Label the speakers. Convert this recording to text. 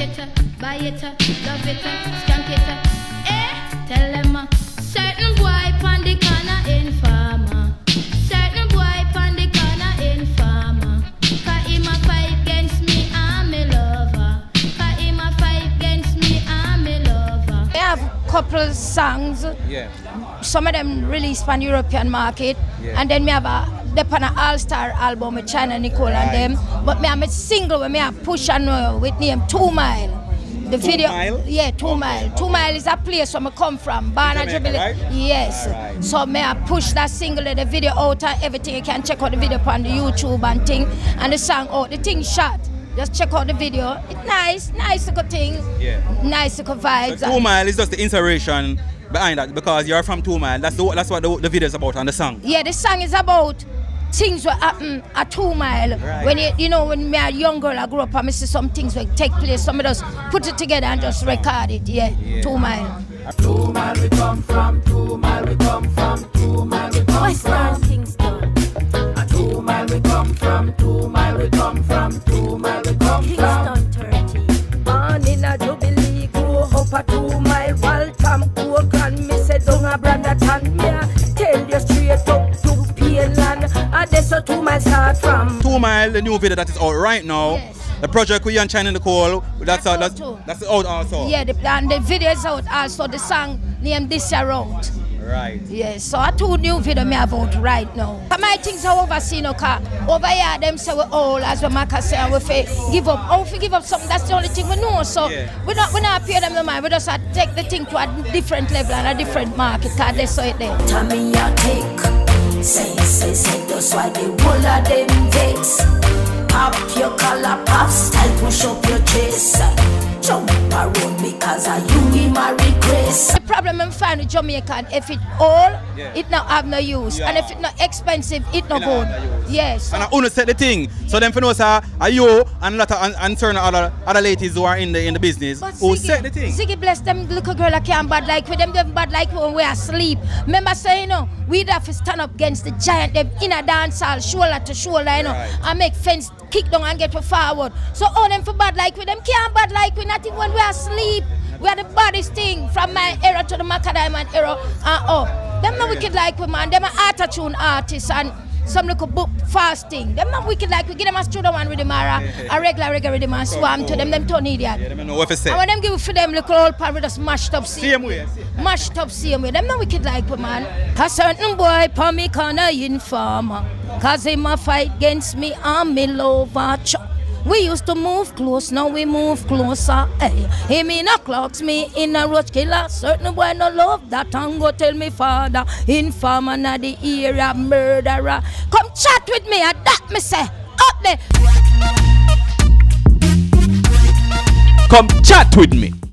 Speaker 1: it, buy it, love it, skank it. Tell them certain boy pon the corner informer. Certain boy pon the corner informer. Cause him a fight against me, I'm a lover. Cause him a fight against me, I'm a lover.
Speaker 2: I have a couple songs.
Speaker 3: Yeah.
Speaker 2: Some of them released on European market.
Speaker 3: Yeah.
Speaker 2: And then me have a all-star album with China Nicole and them. But me have a single where me have push and with name 2 Mile. The video,
Speaker 3: Mile?
Speaker 2: yeah, 2 Mile. 2 Mile is a place where I come from, Barna
Speaker 3: Jamaica, right?
Speaker 2: Yes.
Speaker 3: Right. So
Speaker 2: me I push that single, the video out and everything. You can check out the video on the YouTube and thing. And the song out, the thing shot. Just check out the video. It's nice little thing.
Speaker 3: Yeah.
Speaker 2: Nice little vibes.
Speaker 3: So 2 Mile is just the inspiration behind that because you're from 2 Mile. That's what the video is about and the song.
Speaker 2: Yeah, the song is about things that happen at 2 Mile.
Speaker 3: Right.
Speaker 2: When when me a young girl, I grew up and I see some things that take place. Some of us put it together and just record it. Yeah. 2 Mile.
Speaker 4: 2 Mile we come from, 2 Mile we come from, 2 Mile we come from.
Speaker 1: Tings done.
Speaker 4: 2 Mile we come from, 2 Mile we come from, 2 Mile we come from.
Speaker 1: 30.
Speaker 4: Born in a Jubilee, grew up a 2 Mile. Waltham, Grand, me say don't a brother tan. Me a tell you straight up to Peeland. And that's a 2 Mile start from.
Speaker 3: 2 Mile, the new video that is out right now.
Speaker 2: Yes.
Speaker 3: The project we and China Nicole, that's
Speaker 2: out
Speaker 3: out
Speaker 2: too.
Speaker 3: That's out also.
Speaker 2: Yeah, and the video is out also. The song named This Year Out.
Speaker 3: Right.
Speaker 2: Yes, so I 2 new video me about right now. My things are overseen, okay? Over here, them say we're all, as we Maka say, and we give up. Oh, if we give up something, that's the only thing we know. So
Speaker 3: yeah.
Speaker 2: we not pay them the mind. We just take the thing to a different level and a different market, because they saw it there.
Speaker 4: Tommy a take, say, that's why the whole of them takes. Pop your collar, pop style, push up your chest. Jump around because of you in my request.
Speaker 2: The problem I'm finding with Jamaican, if it all,
Speaker 3: Yeah.
Speaker 2: it not have no use.
Speaker 3: Yeah.
Speaker 2: And if it not expensive, it not
Speaker 3: It not
Speaker 2: good.
Speaker 3: have no use.
Speaker 2: Yes.
Speaker 3: And I only set the thing. So them for know sir, are you and lot of and certain other ladies who are in the business
Speaker 2: But
Speaker 3: who set the thing.
Speaker 2: Ziggie Bless, them little girl that can't bad like with them bad like when we are asleep. Remember saying, we'd have to stand up against the giant, them in a dance hall, shoulder to shoulder,
Speaker 3: Right.
Speaker 2: and make fence kick down and get to forward. So all them for bad like with them can't bad like with nothing when we are asleep. We are the baddest thing from my era to the Macadam era and up. Them not wicked like we man, them are auto-tune artists and some little book fasting. Them not wicked like we give them a studio one rhythm or a regular rhythm and swam to them turn idiot.
Speaker 3: Yeah, them know what to say.
Speaker 2: And when them give it for them little old pan with us mashed up
Speaker 3: Same way.
Speaker 2: Mashed up same way. Them not wicked like we man. Cause certain boy pa me corner informer. Cause him a fight against me and me lover. We used to move close, now we move closer. Hey, him in a clocks, me in a roach killer. Certain boy no love that and go tell me father. Informer na the area murderer. Come chat with me, and that me say. Up there.
Speaker 5: Come chat with me.